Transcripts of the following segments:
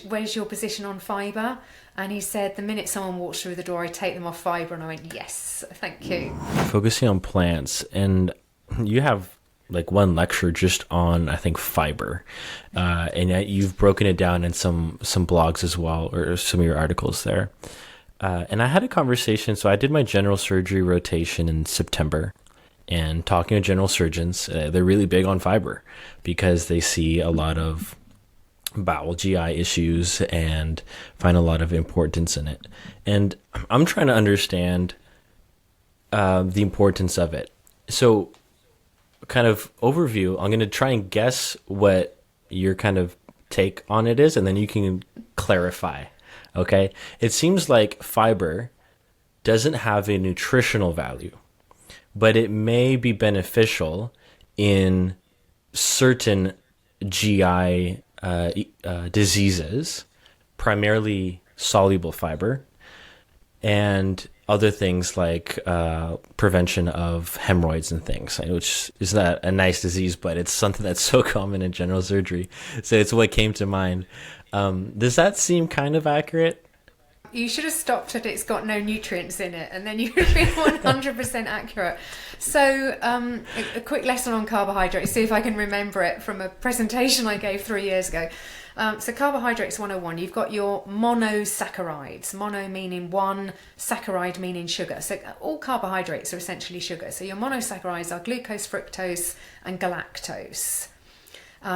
where's your position on fibre? And he said, the minute someone walks through the door, I take them off fibre. And I went, yes, thank you. Focusing on plants, and you have like one lecture just on, I think, fiber, and yet you've broken it down in some blogs as well, or some of your articles there. And I had a conversation. So I did my general surgery rotation in September, and talking to general surgeons, they're really big on fiber because they see a lot of bowel GI issues and find a lot of importance in it. And I'm trying to understand the importance of it. So kind of overview, I'm going to try and guess what your kind of take on it is, and then you can clarify. Okay. It seems like fiber doesn't have a nutritional value, but it may be beneficial in certain GI diseases, primarily soluble fiber, and other things like prevention of hemorrhoids and things, which is not a nice disease, but it's something that's so common in general surgery. So it's what came to mind. Does that seem kind of accurate? You should have stopped at it's got no nutrients in it, and then you would be 100% accurate. So a quick lesson on carbohydrates, see if I can remember it from a presentation I gave 3 years ago. So carbohydrates 101, you've got your monosaccharides, mono meaning one, saccharide meaning sugar. So all carbohydrates are essentially sugar. So your monosaccharides are glucose, fructose and galactose,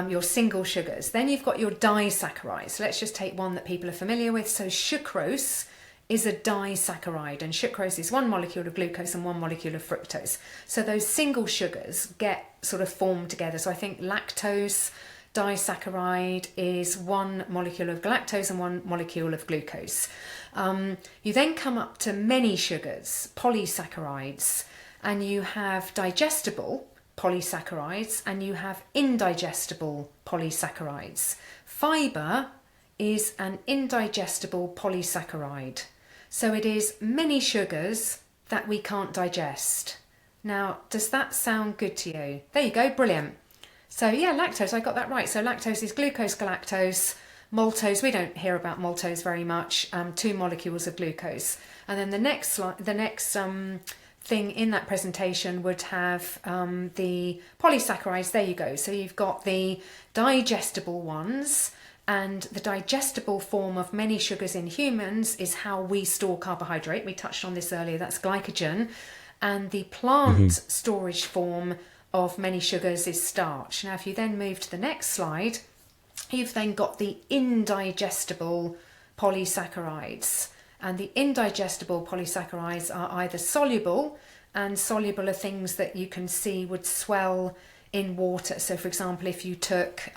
your single sugars. Then you've got your disaccharides. So let's just take one that people are familiar with. So sucrose is a disaccharide, and sucrose is one molecule of glucose and one molecule of fructose. So those single sugars get sort of formed together. So I think lactose disaccharide is one molecule of galactose and one molecule of glucose. You then come up to many sugars, polysaccharides, and you have digestible polysaccharides and you have indigestible polysaccharides. Fibre is an indigestible polysaccharide. So it is many sugars that we can't digest. Now, does that sound good to you? There you go, brilliant. So yeah, lactose, I got that right. So lactose is glucose, galactose, maltose. We don't hear about maltose very much. 2 molecules of glucose. And then the next thing in that presentation would have the polysaccharides. There you go. So you've got the digestible ones, and the digestible form of many sugars in humans is how we store carbohydrate. We touched on this earlier. That's glycogen. And the plant storage form of many sugars is starch. Now, if you then move to the next slide, you've then got the indigestible polysaccharides. And the indigestible polysaccharides are either soluble, and soluble are things that you can see would swell in water. So, for example, if you took,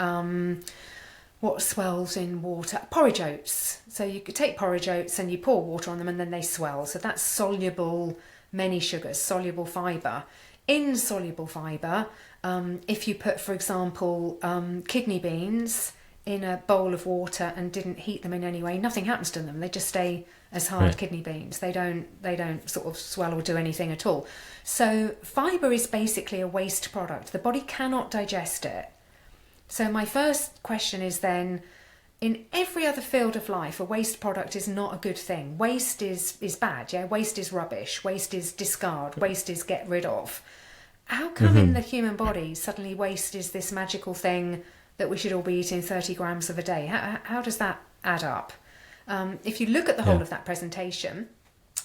what swells in water? Porridge oats. So you could take porridge oats and you pour water on them and then they swell. So that's soluble many sugars, soluble fibre. Insoluble fibre, if you put, for example, kidney beans in a bowl of water and didn't heat them in any way, nothing happens to them. They just stay as hard kidney beans. They don't sort of swell or do anything at all. So fibre is basically a waste product. The body cannot digest it. So my first question is then, in every other field of life, a waste product is not a good thing. Waste is bad, yeah? Waste is rubbish. Waste is discard. Waste is get rid of. How come in the human body suddenly waste is this magical thing that we should all be eating 30 grams of a day? How does that add up? If you look at the whole of that presentation,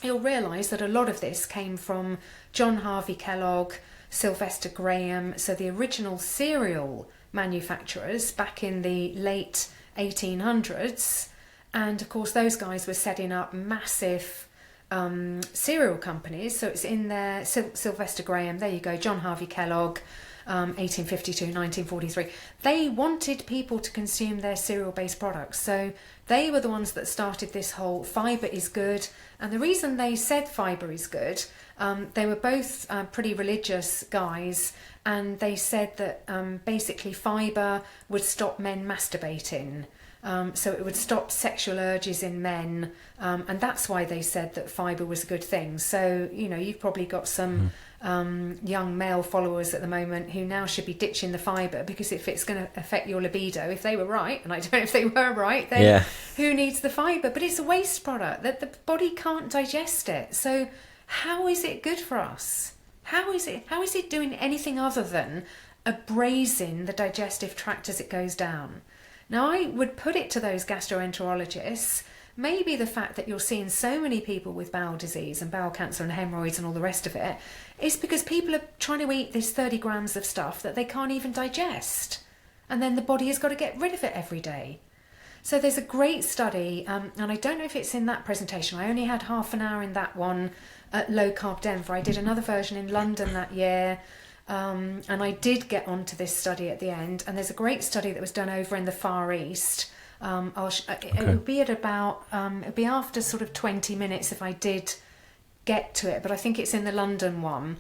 you'll realise that a lot of this came from John Harvey Kellogg, Sylvester Graham, so the original cereal manufacturers back in the late 1800s, and of course those guys were setting up massive cereal companies. So it's in there, Sylvester Graham, there you go, John Harvey Kellogg, 1852, 1943. They wanted people to consume their cereal-based products, so they were the ones that started this whole fibre is good. And the reason they said fibre is good, they were both pretty religious guys, and they said that basically fibre would stop men masturbating. So it would stop sexual urges in men, and that's why they said that fibre was a good thing. So, you know, you've probably got some young male followers at the moment who now should be ditching the fibre, because if it's going to affect your libido, if they were right, and I don't know if they were right, then who needs the fibre? But it's a waste product that the body can't digest it. So how is it good for us? How is it doing anything other than abrasing the digestive tract as it goes down? Now, I would put it to those gastroenterologists, maybe the fact that you're seeing so many people with bowel disease and bowel cancer and hemorrhoids and all the rest of it is because people are trying to eat this 30 grams of stuff that they can't even digest. And then the body has got to get rid of it every day. So there's a great study, and I don't know if it's in that presentation. I only had half an hour in that one at Low Carb Denver. I did another version in London that year, and I did get onto this study at the end. And there's a great study that was done over in the Far East. It would be at about, it would be after sort of 20 minutes if I did get to it, but I think it's in the London one.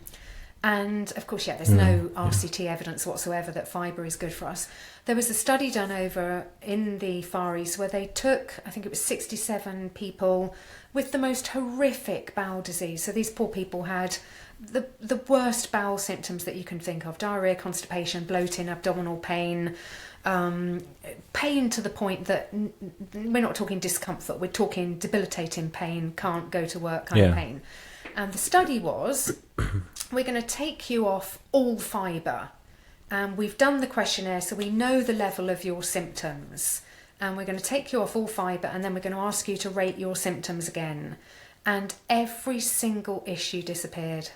And of course, there's no RCT evidence whatsoever that fibre is good for us. There was a study done over in the Far East where they took, I think it was 67 people with the most horrific bowel disease. So these poor people had the worst bowel symptoms that you can think of: diarrhea, constipation, bloating, abdominal pain, pain to the point that we're not talking discomfort, we're talking debilitating pain, can't go to work kind of pain. And the study was, we're going to take you off all fibre, and we've done the questionnaire so we know the level of your symptoms, and we're going to take you off all fibre, and then we're going to ask you to rate your symptoms again. And every single issue disappeared.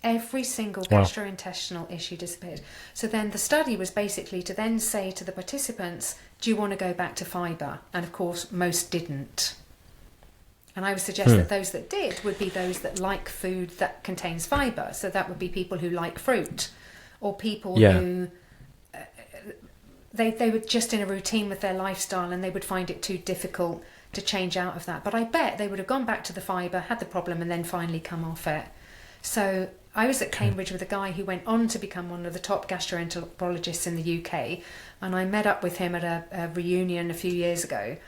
Every single gastrointestinal issue disappeared. So then the study was basically to then say to the participants, do you want to go back to fibre? And of course, most didn't. And I would suggest that those that did would be those that like food that contains fibre. So that would be people who like fruit, or people who they were just in a routine with their lifestyle and they would find it too difficult to change out of that. But I bet they would have gone back to the fibre, had the problem, and then finally come off it. So I was at Cambridge with a guy who went on to become one of the top gastroenterologists in the UK, and I met up with him at a reunion a few years ago.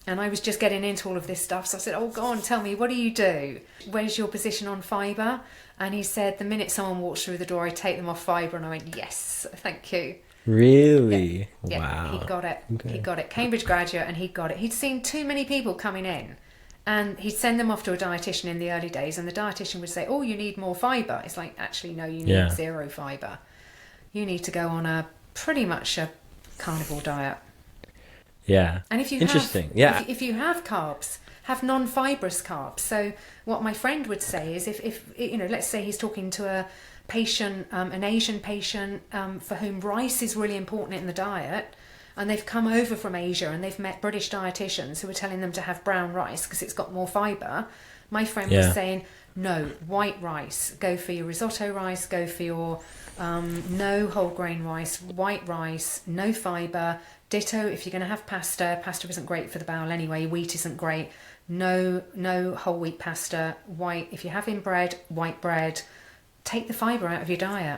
And I was just getting into all of this stuff. So I said, oh, go on, tell me, what do you do? Where's your position on fibre? And he said, the minute someone walks through the door, I take them off fibre. And I went, yes, thank you. Really? Yeah, Wow. He got it. Okay. He got it. Cambridge graduate, and he got it. He'd seen too many people coming in. And he'd send them off to a dietitian in the early days. And the dietitian would say, oh, you need more fibre. It's like, actually, no, you need zero fibre. You need to go on pretty much a carnivore diet. Yeah. And if you if you have carbs, have non-fibrous carbs. So what my friend would say is, if let's say he's talking to a patient, an Asian patient, for whom rice is really important in the diet, and they've come over from Asia and they've met British dietitians who are telling them to have brown rice because it's got more fibre. My friend was saying, no, white rice. Go for your risotto rice. Go for your no whole grain rice, white rice, no fibre. Ditto, if you're going to have pasta isn't great for the bowel anyway. Wheat isn't great. No whole wheat pasta. White, if you're having bread, white bread. Take the fibre out of your diet.